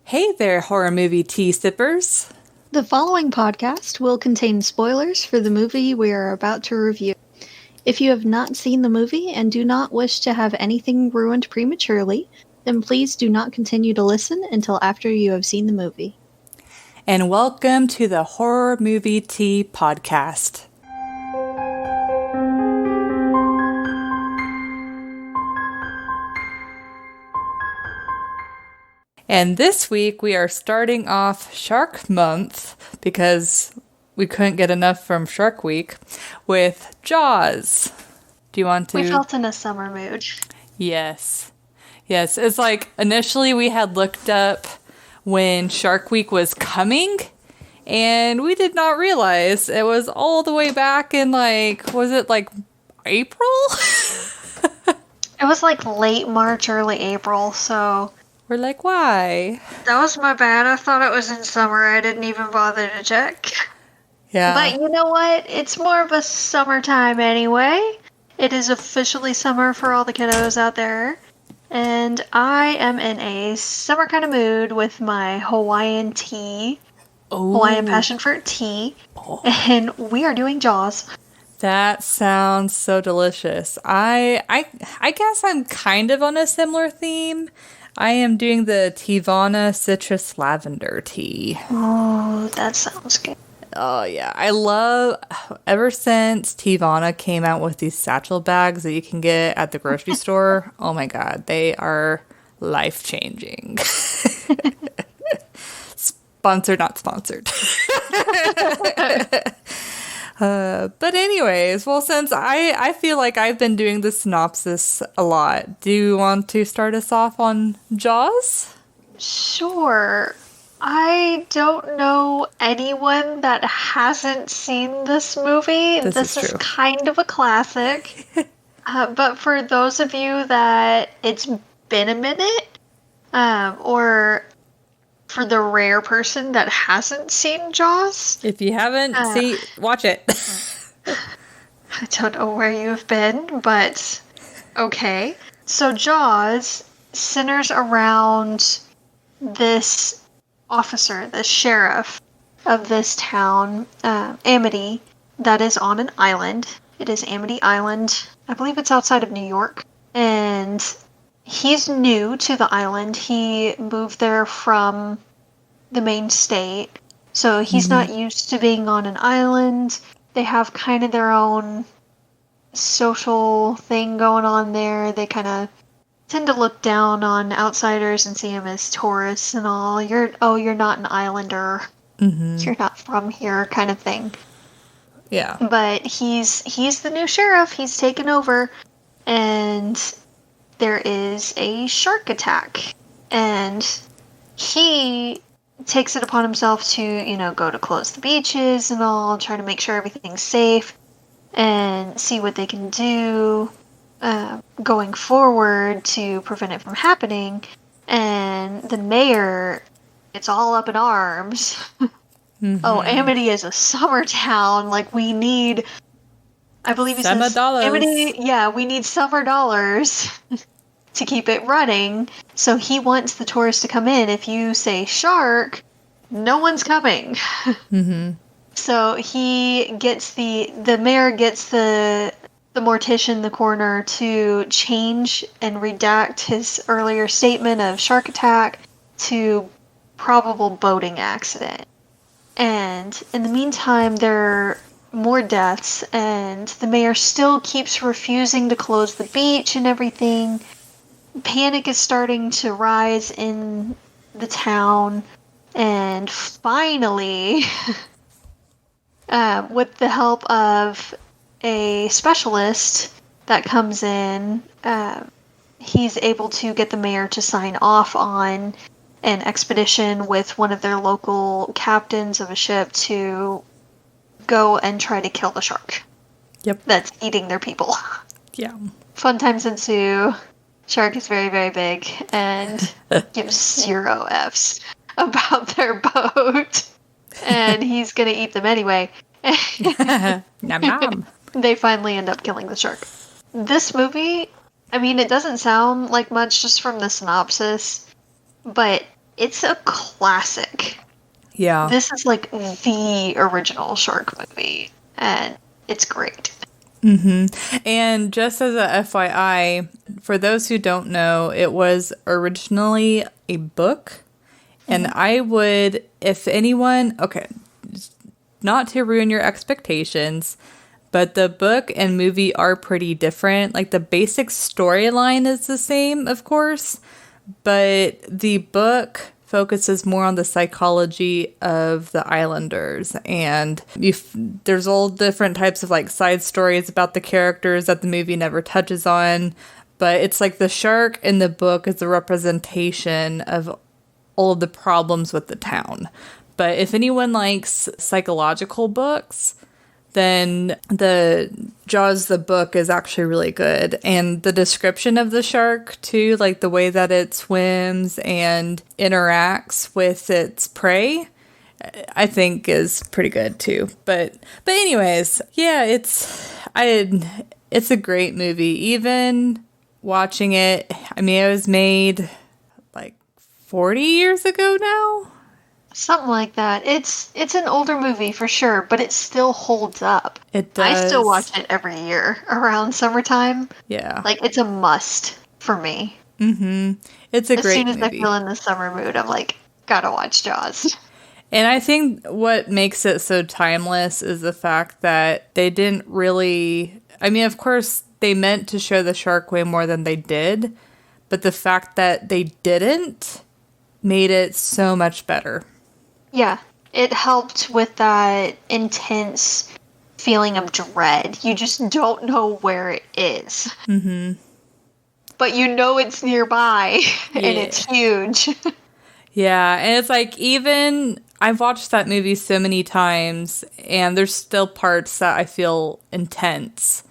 Hey there, horror movie tea sippers. The following podcast will contain spoilers for the movie we are about to review. If you have not seen the movie and do not wish to have anything ruined prematurely, then please do not continue to listen until after you have seen the movie. And welcome to the Horror Movie Tea podcast. And this week we are starting off Shark Month because we couldn't get enough from Shark Week with Jaws. Do you want to? We felt in a summer mood. Yes. Yes, it's like initially we had looked up when Shark Week was coming and we did not realize it was all the way back in was it April? It was late March, early April, so... We're like, why? That was my bad. I thought it was in summer. I didn't even bother to check. Yeah. But you know what? It's more of a summertime anyway. It is officially summer for all the kiddos out there. And I am in a summer kind of mood with my Hawaiian tea. Ooh. Hawaiian passion fruit tea. Oh. And we are doing Jaws. That sounds so delicious. I guess I'm kind of on a similar theme. I am doing the Tivana citrus lavender tea. Oh, that sounds good. Oh, yeah. I love, ever since Tivana came out with these satchel bags that you can get at the grocery store, oh my God, they are life-changing. Sponsored, not sponsored. But anyways, well, since I feel like I've been doing the synopsis a lot, do you want to start us off on Jaws? Sure. I don't know anyone that hasn't seen this movie. This is kind of a classic. But for those of you that it's been a minute, or for the rare person that hasn't seen Jaws. If you haven't, watch it. I don't know where you've been, but okay. So Jaws centers around this officer, the sheriff of this town, Amity, that is on an island. It is Amity Island. I believe it's outside of New York. And he's new to the island. He moved there from the main state. So he's not used to being on an island. They have kind of their own social thing going on there. They kind of tend to look down on outsiders and see them as tourists and all. You're not an islander. Mm-hmm. You're not from here kind of thing. Yeah. But he's the new sheriff. He's taken over. And there is a shark attack. And he takes it upon himself to, go to close the beaches and all, try to make sure everything's safe and see what they can do going forward to prevent it from happening. And the mayor, it's all up in arms. Mm-hmm. Oh, Amity is a summer town. We need, I believe he says, Amity, yeah, we need summer dollars to keep it running. So he wants the tourists to come in. If you say shark, no one's coming. Mm-hmm. So he gets the mayor gets the mortician, the coroner, to change and redact his earlier statement of shark attack to probable boating accident. And in the meantime, there are more deaths, and the mayor still keeps refusing to close the beach and everything. Panic is starting to rise in the town, and finally, with the help of a specialist that comes in, he's able to get the mayor to sign off on an expedition with one of their local captains of a ship to go and try to kill the shark. Yep. That's eating their people. Yeah. Fun times ensue. Shark is very, very big and gives 0 Fs about their boat. And he's going to eat them anyway. Nom nom. They finally end up killing the shark. This movie, it doesn't sound like much just from the synopsis, but it's a classic. Yeah. This is like the original shark movie, and it's great. And just as a FYI, for those who don't know, it was originally a book. And I would, if anyone, okay, not to ruin your expectations, but the book and movie are pretty different. Like the basic storyline is the same, of course, but the book focuses more on the psychology of the islanders, and there's all different types of like side stories about the characters that the movie never touches on, but it's like the shark in the book is a representation of all of the problems with the town. But if anyone likes psychological books, then the Jaws the book is actually really good. And the description of the shark, too, like the way that it swims and interacts with its prey, I think is pretty good, too. But anyways, yeah, it's a great movie. Even watching it, I mean, it was made like 40 years ago now. Something like that. It's an older movie for sure, but it still holds up. It does. I still watch it every year around summertime. Yeah. Like, it's a must for me. It's a great movie. As soon as I feel in the summer mood, I'm like, gotta watch Jaws. And I think what makes it so timeless is the fact that they didn't really... I mean, of course, they meant to show the shark way more than they did, but the fact that they didn't made it so much better. Yeah, it helped with that intense feeling of dread. You just don't know where it is. But you know it's nearby, and it's huge. Yeah, and it's like, even... I've watched that movie so many times, and there's still parts that I feel intense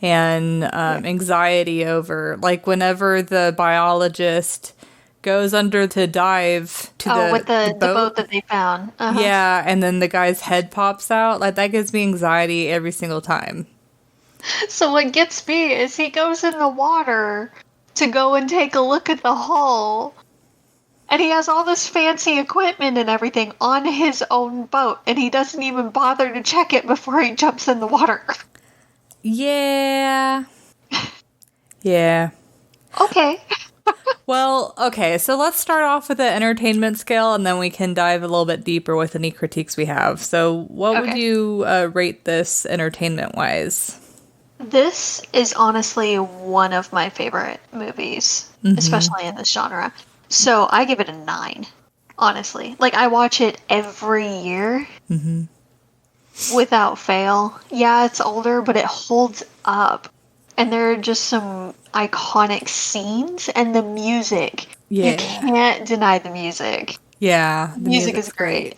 and anxiety over. Like, whenever the biologist goes under to dive to the boat that they found. Yeah, and then the guy's head pops out. Like, that gives me anxiety every single time. So what gets me is he goes in the water to go and take a look at the hull, and he has all this fancy equipment and everything on his own boat, and he doesn't even bother to check it before he jumps in the water. Yeah. Yeah. Okay. Well, okay, so let's start off with the entertainment scale, and then we can dive a little bit deeper with any critiques we have. So what would you rate this entertainment-wise? This is honestly one of my favorite movies, especially in this genre. So I give it a 9, honestly. Like, I watch it every year without fail. Yeah, it's older, but it holds up. And there are just some iconic scenes, and the music. Yeah. You can't deny the music. Yeah. The music is great.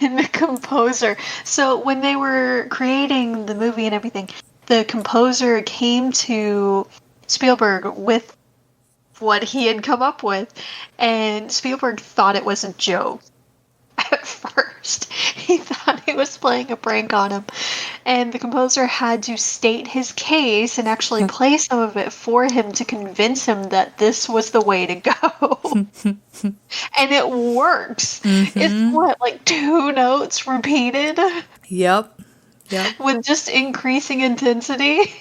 And the composer. So when they were creating the movie and everything, the composer came to Spielberg with what he had come up with, and Spielberg thought it was a joke at first. He thought he was playing a prank on him, and the composer had to state his case and actually play some of it for him to convince him that this was the way to go. And it works. It's what, like 2 notes repeated? Yep. With just increasing intensity.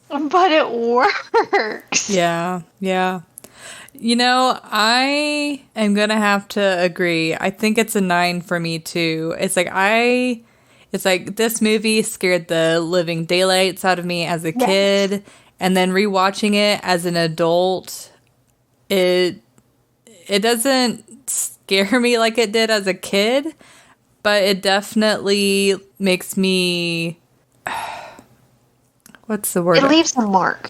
But it works. Yeah. You know, I am going to have to agree. I think it's a 9 for me, too. It's like this movie scared the living daylights out of me as a kid. And then rewatching it as an adult, it doesn't scare me like it did as a kid. But it definitely makes me... What's the word? It leaves a mark.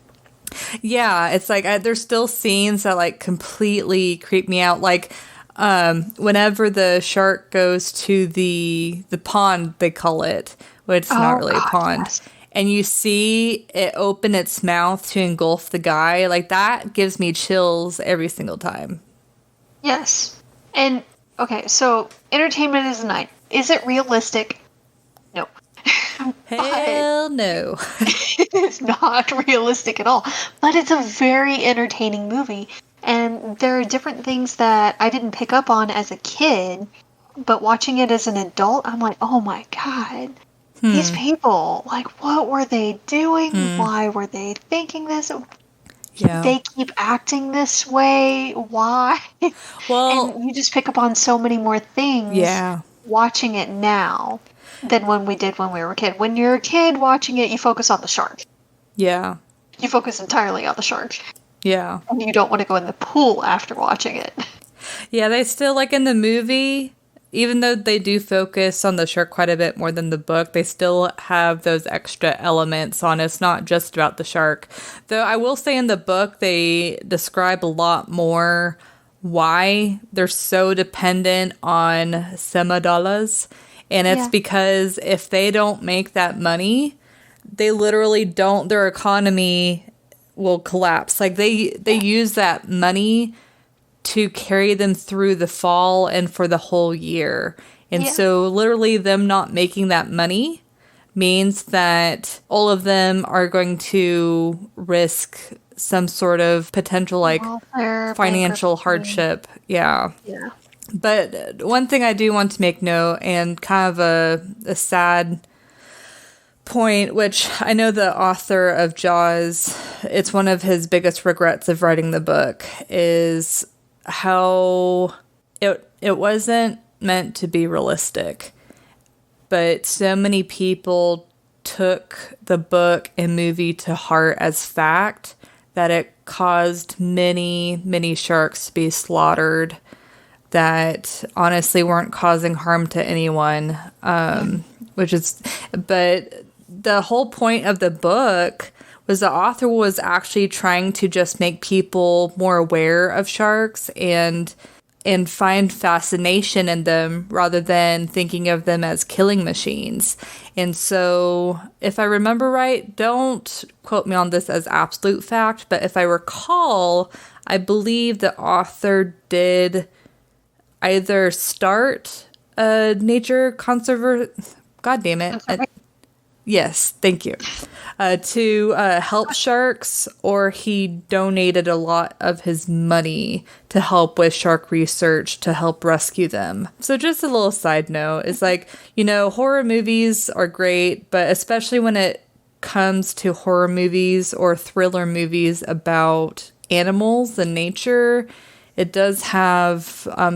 Yeah, it's like there's still scenes that like completely creep me out. Like whenever the shark goes to the pond, they call it, but it's not really a pond. Yes. And you see it open its mouth to engulf the guy. Like, that gives me chills every single time. Yes. And, okay, so entertainment is a 9. Is it realistic? No. Hell no. It's not realistic at all. But it's a very entertaining movie. And there are different things that I didn't pick up on as a kid, but watching it as an adult, I'm like, oh my God, these people, like, what were they doing? Why were they thinking this? Yeah. They keep acting this way. Why? Well, And you just pick up on so many more things watching it now than when we did when we were a kid. When you're a kid watching it, you focus on the shark. Yeah. You focus entirely on the shark. Yeah. And you don't want to go in the pool after watching it. Yeah, they still, like in the movie, even though they do focus on the shark quite a bit more than the book, they still have those extra elements on. It's not just about the shark. Though I will say in the book, they describe a lot more why they're so dependent on semadolas. And it's because if they don't make that money, they literally don't, their economy will collapse. Like they use that money to carry them through the fall and for the whole year. And so literally them not making that money means that all of them are going to risk some sort of potential like financial hardship. Yeah. But one thing I do want to make note, and kind of a sad point, which I know the author of Jaws, it's one of his biggest regrets of writing the book, is how it wasn't meant to be realistic. But so many people took the book and movie to heart as fact that it caused many, many sharks to be slaughtered that honestly weren't causing harm to anyone. But the whole point of the book was the author was actually trying to just make people more aware of sharks and find fascination in them rather than thinking of them as killing machines. And so, if I remember right, don't quote me on this as absolute fact, but if I recall, I believe the author did either start a nature conserver... God damn it. Yes, thank you. To help sharks, or he donated a lot of his money to help with shark research to help rescue them. So just a little side note is like, horror movies are great, but especially when it comes to horror movies or thriller movies about animals and nature, it does have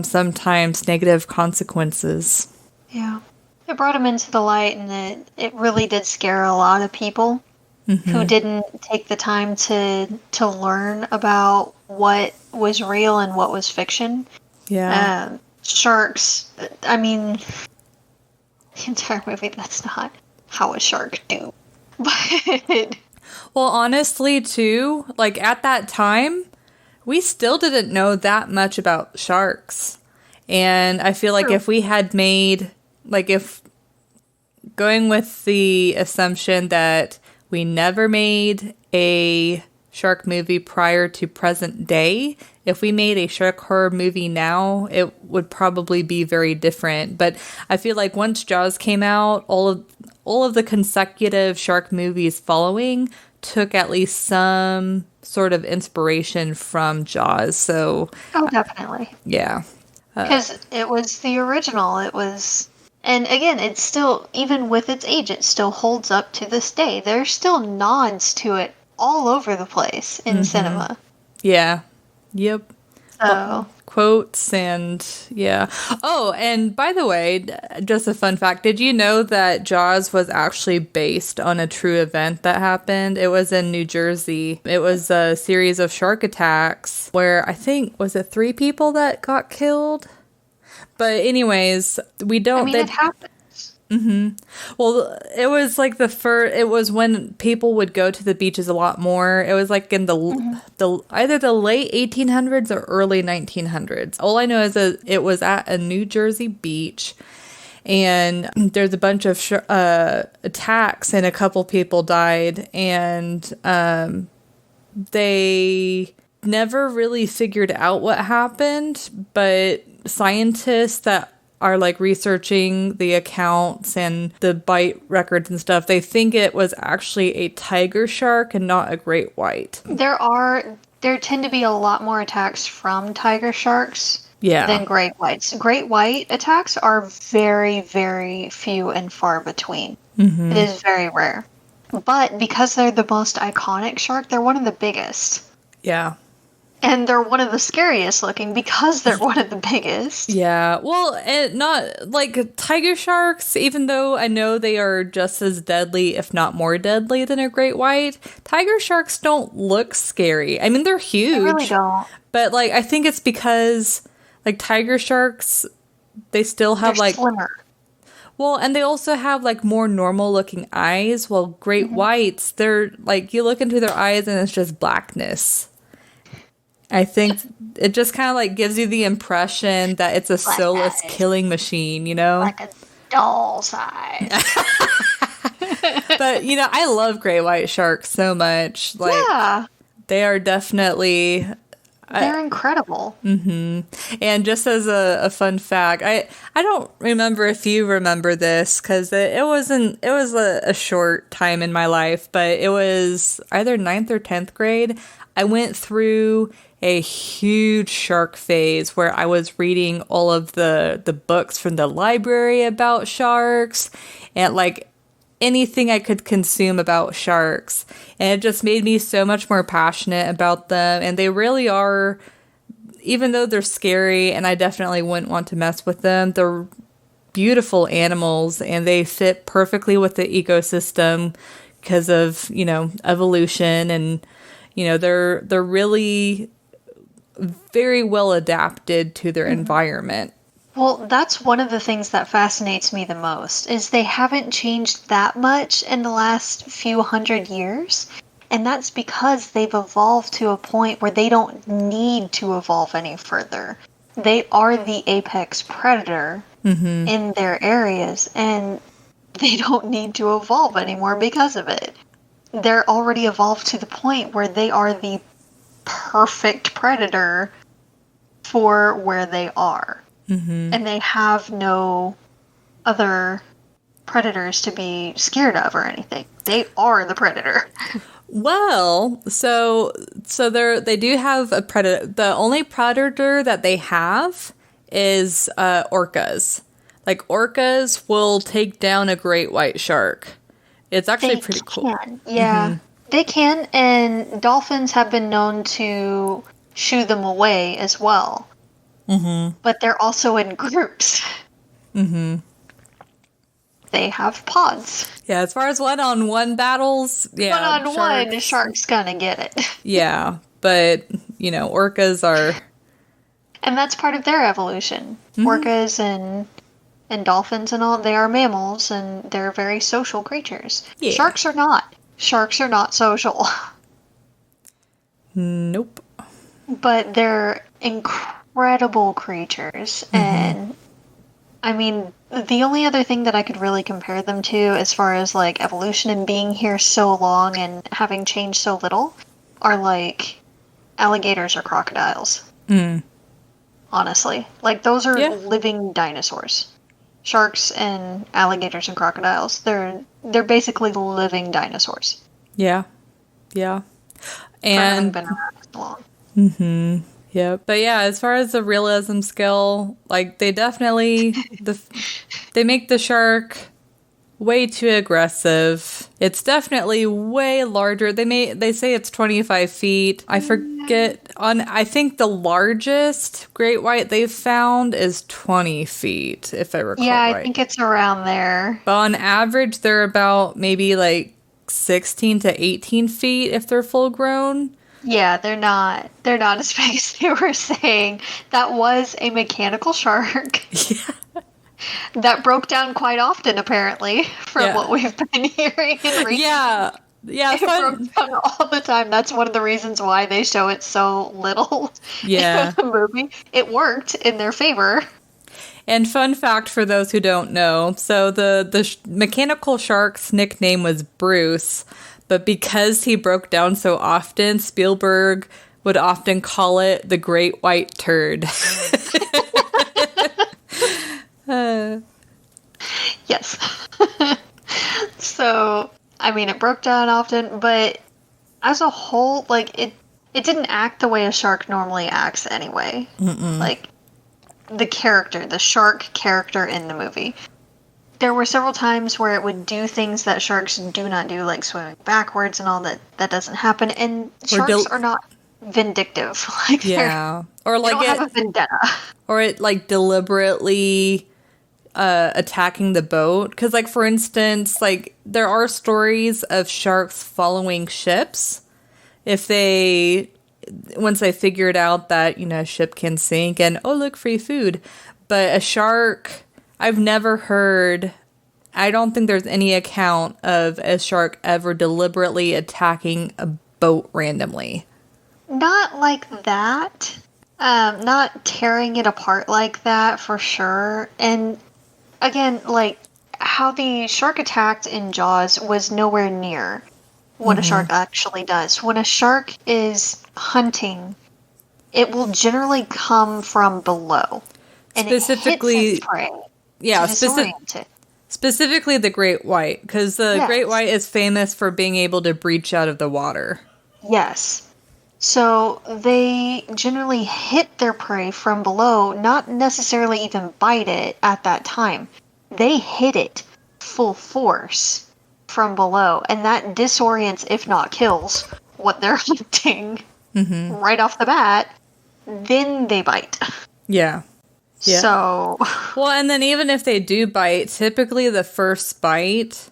sometimes negative consequences. Yeah. It brought him into the light, and it really did scare a lot of people who didn't take the time to learn about what was real and what was fiction. Yeah. Sharks, I mean, the entire movie, that's not how a shark do. But well, honestly, too, like at that time, we still didn't know that much about sharks. And I feel like if we had made... Like, if going with the assumption that we never made a shark movie prior to present day, if we made a shark horror movie now, it would probably be very different. But I feel like once Jaws came out, all of the consecutive shark movies following took at least some sort of inspiration from Jaws. So, definitely. Yeah. Because it was the original. It was... And again, it's still, even with its age, it still holds up to this day. There's still nods to it all over the place in cinema. Yeah. Yep. So. Quotes and, yeah. Oh, and by the way, just a fun fact. Did you know that Jaws was actually based on a true event that happened? It was in New Jersey. It was a series of shark attacks where I think, was it 3 people that got killed? But anyways, we don't... it happens. Well, it was like it was when people would go to the beaches a lot more. It was like in the either the late 1800s or early 1900s. All I know is that it was at a New Jersey beach, and there's a bunch of attacks, and a couple people died, and they never really figured out what happened, but scientists that are like researching the accounts and the bite records and stuff, they think it was actually a tiger shark and not a great white. There are there tend to be a lot more attacks from tiger sharks than great whites. Great white attacks are very, very few and far between. Mm-hmm. It is very rare. But because they're the most iconic shark, they're one of the biggest. Yeah. And they're one of the scariest looking because they're one of the biggest. Yeah. Well, not like tiger sharks, even though I know they are just as deadly, if not more deadly than a great white, tiger sharks don't look scary. I mean, they're huge. They really don't. But like, I think it's because like tiger sharks, they still have they're like slimmer. Well, and they also have like more normal looking eyes. While great whites, they're like you look into their eyes and it's just blackness. I think it just kind of like gives you the impression that it's a soulless killing machine, you know? Like a doll's eye. But, you know, I love great white sharks so much. Like, yeah. They are definitely... They're incredible. Mm-hmm. And just as a fun fact, I don't remember if you remember this, because it was a short time in my life, but it was either 9th or 10th grade. I went through a huge shark phase where I was reading all of the books from the library about sharks and like anything I could consume about sharks. And it just made me so much more passionate about them. And they really are, even though they're scary and I definitely wouldn't want to mess with them, they're beautiful animals and they fit perfectly with the ecosystem because of, you know, evolution. And, you know, they're really very well adapted to their environment. Well, that's one of the things that fascinates me the most, is they haven't changed that much in the last few hundred years. And that's because they've evolved to a point where they don't need to evolve any further. They are the apex predator in their areas, and they don't need to evolve anymore because of it. They're already evolved to the point where they are the perfect predator for where they are. And they have no other predators to be scared of or anything. They are the predator. Well, so they do have a predator. The only predator that they have is orcas. Like orcas will take down a great white shark. It's actually pretty cool. Yeah, they can, and dolphins have been known to shoo them away as well. But they're also in groups. They have pods. Yeah, as far as one-on-one battles, yeah. One-on-one, the shark's gonna get it. Yeah, but, you know, orcas are... And that's part of their evolution. Orcas and dolphins and all, they are mammals, and they're very social creatures. Yeah. Sharks are not. Sharks are not social. Nope. But they're incredible creatures, and I mean, the only other thing that I could really compare them to as far as like evolution and being here so long and having changed so little are like alligators or crocodiles. Honestly, like those are living dinosaurs. Sharks and alligators and crocodiles, they're basically living dinosaurs. Yeah. And been around so long. Yeah, but yeah, as far as the realism scale, like they definitely they make the shark way too aggressive. It's definitely way larger. They say it's 25 feet. I forget I think the largest great white they've found is 20 feet, if I recall right. I think it's around there. But on average, they're about maybe like 16 to 18 feet if they're full grown. Yeah, they're not as big as they were saying. That was a mechanical shark. Yeah. That broke down quite often, apparently, from what we've been hearing and reading. Yeah. It broke down all the time. That's one of the reasons why they show it so little in the movie. It worked in their favor. And fun fact for those who don't know, so the mechanical shark's nickname was Bruce, but because he broke down so often, Spielberg would often call it the Great White Turd. Yes. So, I mean, it broke down often, but as a whole, like, it didn't act the way a shark normally acts anyway. Like, the shark character in the movie. There were several times where it would do things that sharks do not do, like swimming backwards and all that. That doesn't happen. And sharks are not vindictive. Like, yeah. Or they like don't have a vendetta. Or it, like, deliberately attacking the boat. Because, like, for instance, like, there are stories of sharks following ships. If they... Once they figured out that, you know, a ship can sink and, oh, look, free food. But a shark... I've never heard, I don't think there's any account of a shark ever deliberately attacking a boat randomly. Not like that. Not tearing it apart like that, for sure. And again, like, how the shark attacked in Jaws was nowhere near what a shark actually does. When a shark is hunting, it will generally come from below. And Specifically, it hits its prey. Yeah, specifically the great white, because the great white is famous for being able to breach out of the water. Yes. So they generally hit their prey from below, not necessarily even bite it at that time. They hit it full force from below, and that disorients, if not kills, what they're hunting right off the bat. Then they bite. Yeah. Yeah. So... Well, and then even if they do bite, typically the first bite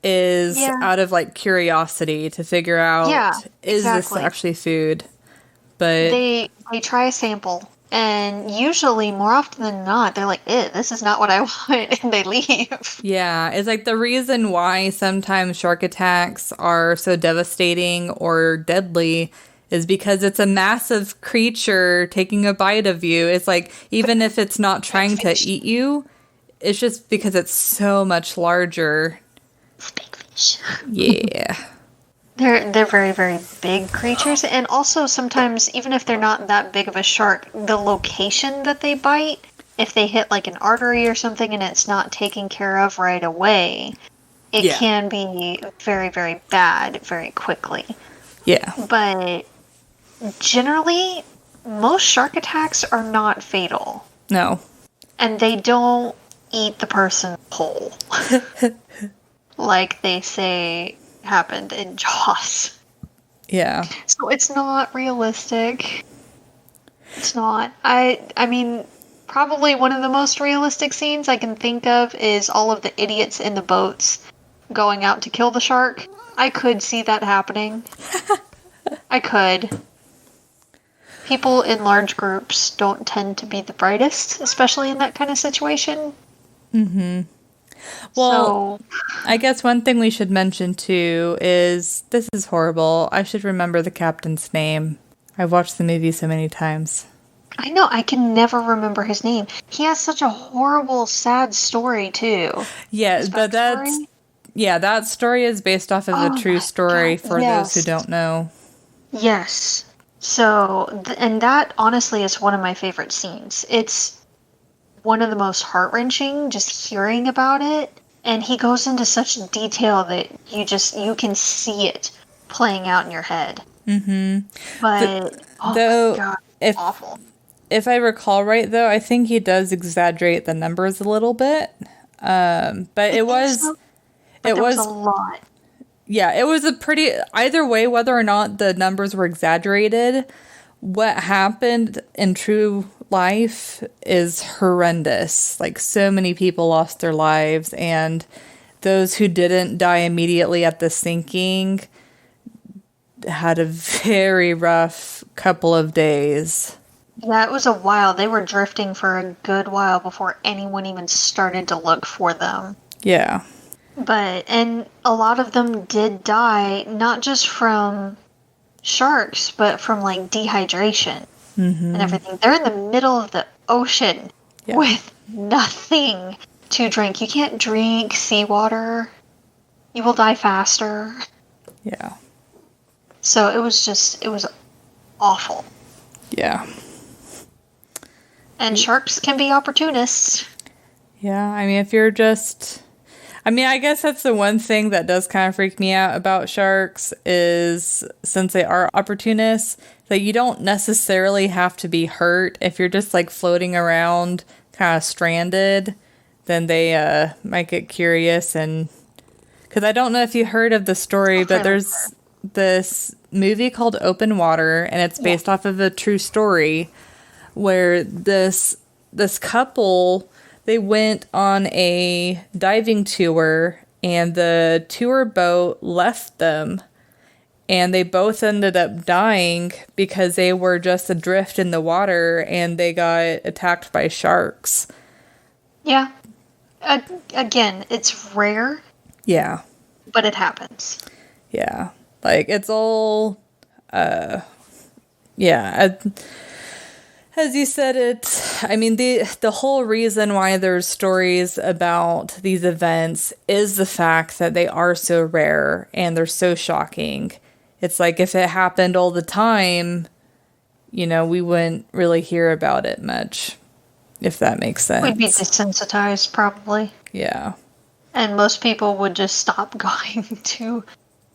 is out of, like, curiosity to figure out, is this actually food? But they try a sample, and usually, more often than not, they're like, this is not what I want, and they leave. Yeah, it's like the reason why sometimes shark attacks are so devastating or deadly is because it's a massive creature taking a bite of you. It's like, even if it's not trying to eat you, it's just because it's so much larger. Big fish. Yeah. They're very, very big creatures, and also sometimes, even if they're not that big of a shark, the location that they bite, if they hit like an artery or something and it's not taken care of right away, it can be very, very bad very quickly. Yeah. But generally, most shark attacks are not fatal. No. And they don't eat the person whole. Like they say happened in Jaws. Yeah. So it's not realistic. It's not. I mean, probably one of the most realistic scenes I can think of is all of the idiots in the boats going out to kill the shark. I could see that happening. I could. People in large groups don't tend to be the brightest, especially in that kind of situation. Mm-hmm. Well, so, I guess one thing we should mention, too, is... This is horrible. I should remember the captain's name. I've watched the movie so many times. I know. I can never remember his name. He has such a horrible, sad story, too. Yeah, but that's... Yeah, that story is based off of a true story for those who don't know. Yes. So, and that honestly is one of my favorite scenes. It's one of the most heart-wrenching, just hearing about it. And he goes into such detail that you can see it playing out in your head. Mm-hmm. But, my God, it's awful. If I recall right, though, I think he does exaggerate the numbers a little bit. But it was... So? But there was a lot. Yeah, it was a pretty... Either way, whether or not the numbers were exaggerated, what happened in true life is horrendous. Like, so many people lost their lives, and those who didn't die immediately at the sinking had a very rough couple of days. Yeah, it was a while. They were drifting for a good while before anyone even started to look for them. Yeah. And a lot of them did die, not just from sharks, but from, like, dehydration and everything. They're in the middle of the ocean with nothing to drink. You can't drink seawater. You will die faster. Yeah. So it was awful. Yeah. And sharks can be opportunists. Yeah, I mean, if you're just... I mean, I guess that's the one thing that does kind of freak me out about sharks is since they are opportunists, that you don't necessarily have to be hurt. If you're just like floating around kind of stranded, then they might get curious. And because I don't know if you heard of the story, but there's this movie called Open Water, and it's based off of a true story where this couple, they went on a diving tour and the tour boat left them and they both ended up dying because they were just adrift in the water and they got attacked by sharks. Yeah. Again, it's rare. Yeah. But it happens. Yeah. Like, it's all, as you said, I mean, the whole reason why there's stories about these events is the fact that they are so rare and they're so shocking. It's like if it happened all the time, we wouldn't really hear about it much, if that makes sense. We'd be desensitized, probably. Yeah. And most people would just stop going to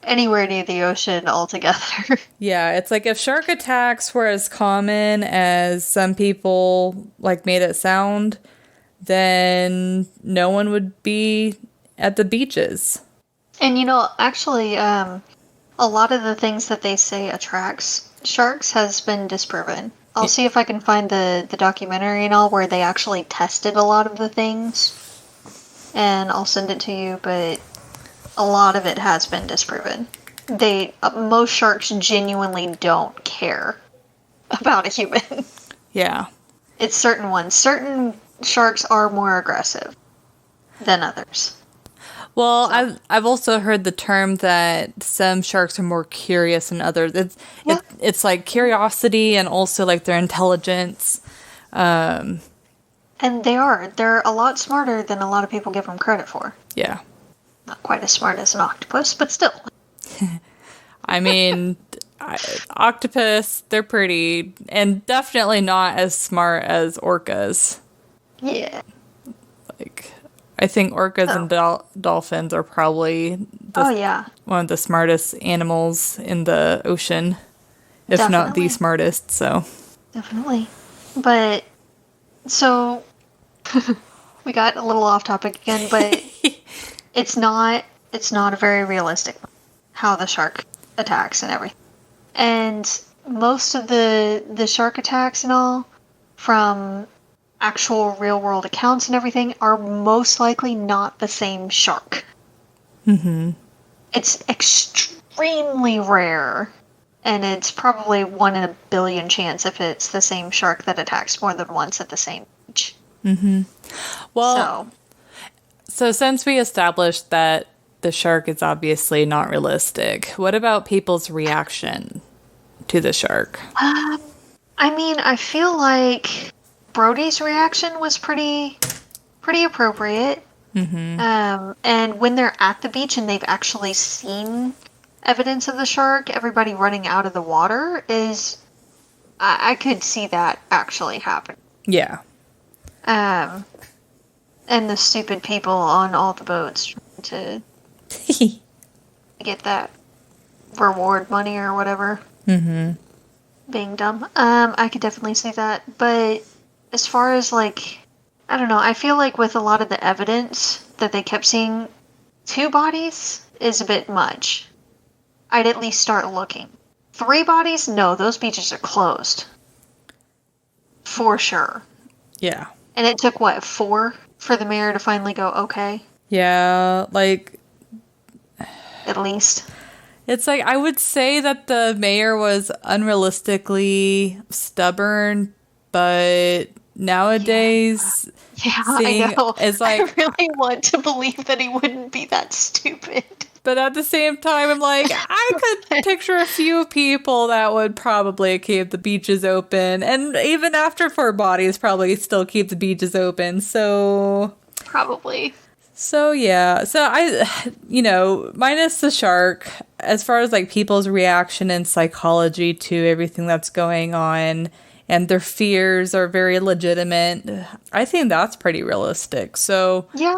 anywhere near the ocean altogether. Yeah, it's like if shark attacks were as common as some people made it sound, then no one would be at the beaches. And actually, a lot of the things that they say attracts sharks has been disproven. I'll see if I can find the documentary and all where they actually tested a lot of the things, and I'll send it to you, but a lot of it has been disproven. Most sharks genuinely don't care about a human. Yeah. It's certain ones. Certain sharks are more aggressive than others. Well, so. I've also heard the term that some sharks are more curious than others. It's like curiosity and also like their intelligence. And they're a lot smarter than a lot of people give them credit for. Yeah. Not quite as smart as an octopus, but still. I mean, octopus, they're pretty, and definitely not as smart as orcas. Yeah. I think orcas and dolphins are probably one of the smartest animals in the ocean, if not the smartest, so. Definitely. But, so, we got a little off topic again, but it's not a very realistic how the shark attacks and everything. And most of the shark attacks and all from actual real world accounts and everything are most likely not the same shark. Mm-hmm. It's extremely rare, and it's probably 1 in a billion chance if it's the same shark that attacks more than once at the same beach. Mm-hmm. Well, so since we established that the shark is obviously not realistic, what about people's reaction to the shark? I mean, I feel like Brody's reaction was pretty appropriate. Mm-hmm. And when they're at the beach and they've actually seen evidence of the shark, everybody running out of the water is... I could see that actually happen. Yeah. And the stupid people on all the boats trying to get that reward money or whatever. Mm-hmm. Being dumb. I could definitely see that. But as far as, I don't know, I feel like with a lot of the evidence that they kept seeing, 2 bodies is a bit much. I'd at least start looking. 3 bodies? No, those beaches are closed. For sure. Yeah. And it took, 4 for the mayor to finally go, okay? Yeah, at least. It's I would say that the mayor was unrealistically stubborn, but nowadays... Yeah, I know. It's I really want to believe that he wouldn't be that stupid. But at the same time, I'm I could picture a few people that would probably keep the beaches open. And even after 4 bodies, probably still keep the beaches open. So... Probably. So, yeah. So, minus the shark, as far as, people's reaction and psychology to everything that's going on, and their fears are very legitimate, I think that's pretty realistic. So, yeah.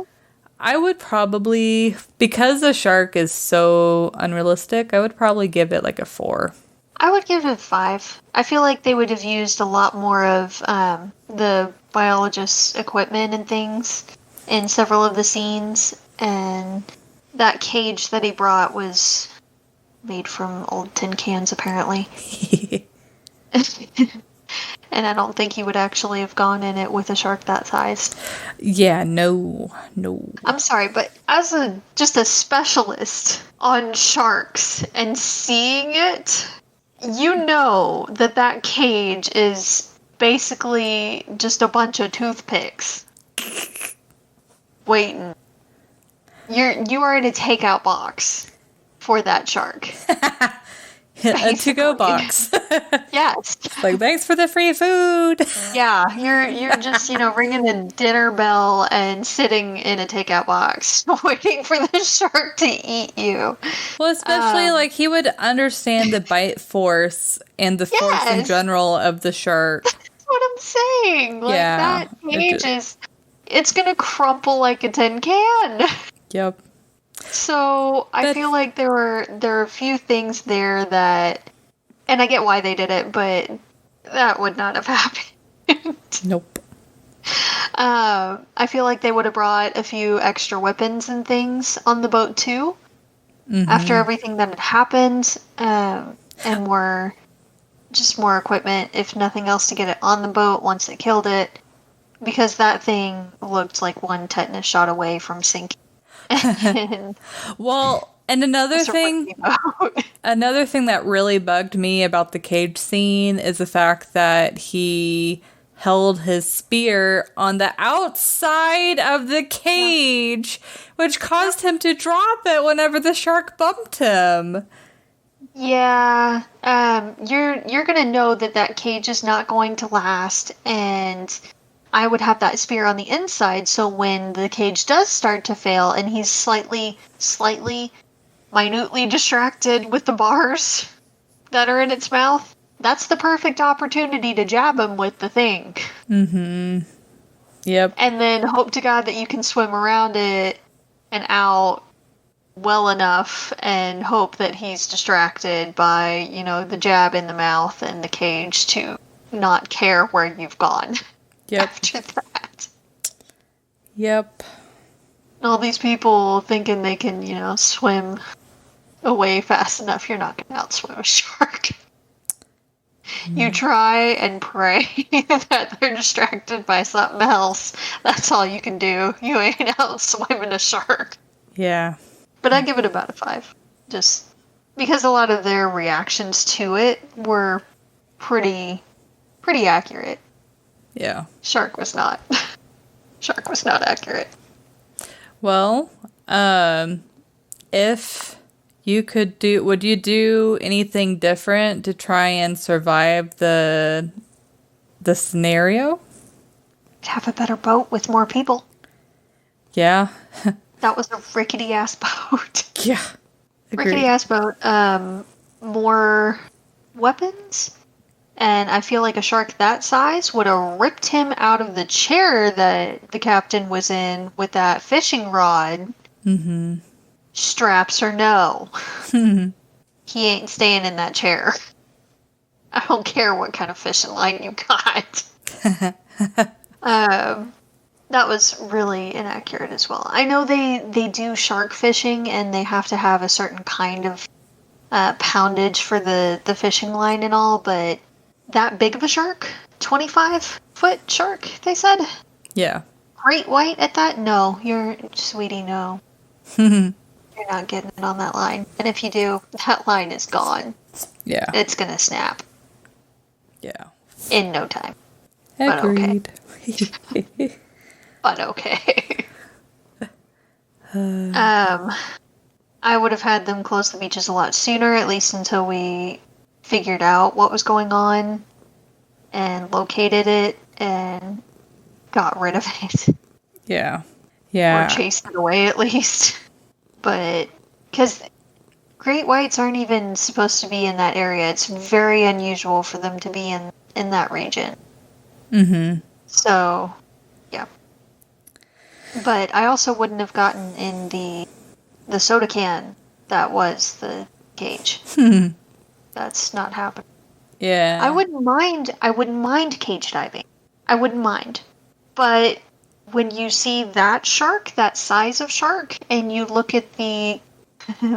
I would probably, because the shark is so unrealistic, I would probably give it like a 4. I would give it 5. I feel like they would have used a lot more of the biologist's equipment and things in several of the scenes, and that cage that he brought was made from old tin cans, apparently. And I don't think he would actually have gone in it with a shark that size. Yeah, no. I'm sorry, but as just a specialist on sharks and seeing it, you know that cage is basically just a bunch of toothpicks waiting. You are in a takeout box for that shark. A to-go box. Yes. Like, thanks for the free food. Yeah, you're just, ringing the dinner bell and sitting in a takeout box waiting for the shark to eat you. Well, especially, like, he would understand the bite force and the force in general of the shark. That's what I'm saying. Like, that cage it's gonna crumple like a tin can. Yep. So I feel like there are a few things there that, and I get why they did it, but that would not have happened. Nope. I feel like they would have brought a few extra weapons and things on the boat too, after everything that had happened, and more equipment, if nothing else, to get it on the boat once they killed it, because that thing looked like one tetanus shot away from sinking. Well, and another thing that really bugged me about the cage scene is the fact that he held his spear on the outside of the cage, which caused him to drop it whenever the shark bumped him. Yeah, you're gonna know that cage is not going to last, and I would have that spear on the inside, so when the cage does start to fail and he's slightly, minutely distracted with the bars that are in its mouth, that's the perfect opportunity to jab him with the thing. Mm-hmm. Yep. And then hope to God that you can swim around it and out well enough and hope that he's distracted by, the jab in the mouth and the cage to not care where you've gone. Yep. After that. Yep. All these people thinking they can, swim away fast enough. You're not going to outswim a shark. You try and pray that they're distracted by something else. That's all you can do. You ain't outswimming a shark. Yeah. But I give it about a 5. Just because a lot of their reactions to it were pretty accurate. Yeah. Shark was not. Shark was not accurate. Well, if you could would you do anything different to try and survive the scenario? Have a better boat with more people. Yeah. That was a rickety ass boat. Yeah. Rickety ass boat. More weapons. And I feel like a shark that size would have ripped him out of the chair that the captain was in with that fishing rod. Mm-hmm. Straps or no. He ain't staying in that chair. I don't care what kind of fishing line you got. That was really inaccurate as well. I know they do shark fishing and they have to have a certain kind of poundage for the fishing line and all, but that big of a shark? 25-foot shark, they said? Yeah. Great white at that? No. Sweetie, no. You're not getting it on that line. And if you do, that line is gone. Yeah. It's gonna snap. Yeah. In no time. Agreed. But okay. I would have had them close the beaches a lot sooner, at least until we figured out what was going on and located it and got rid of it. Yeah. Yeah. Or chased it away at least. But, because great whites aren't even supposed to be in that area. It's very unusual for them to be in that region. Mm-hmm. So, yeah. But I also wouldn't have gotten in the soda can that was the cage. That's not happening. Yeah. I wouldn't mind cage diving. I wouldn't mind. But when you see that shark, that size of shark, and you look at the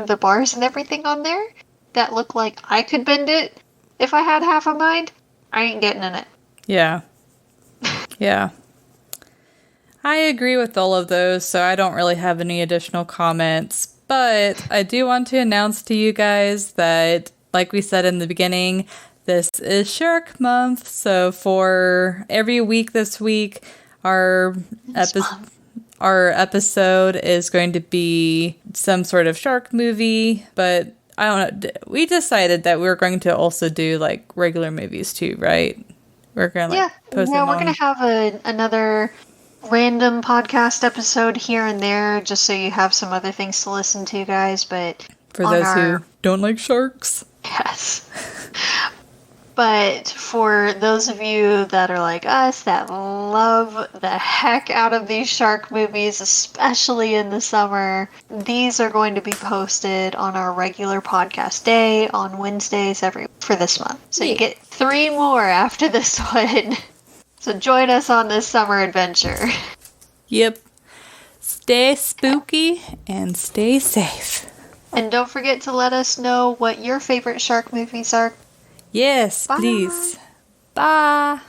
the bars and everything on there that look like I could bend it if I had half a mind, I ain't getting in it. Yeah. Yeah. I agree with all of those, so I don't really have any additional comments. But I do want to announce to you guys that, like we said in the beginning, this is Shark Month. So for every week this week, our episode is going to be some sort of shark movie. But I don't know. We decided that we were going to also do like regular movies too, right? We're going to post them we're going to have another random podcast episode here and there, just so you have some other things to listen to, guys. But for those who don't like sharks, yes. But for those of you that are like us, that love the heck out of these shark movies, especially in the summer, these are going to be posted on our regular podcast day on Wednesdays for this month. So you get 3 more after this one. So join us on this summer adventure. Yep. Stay spooky and stay safe. And don't forget to let us know what your favorite shark movies are. Yes, please. Bye.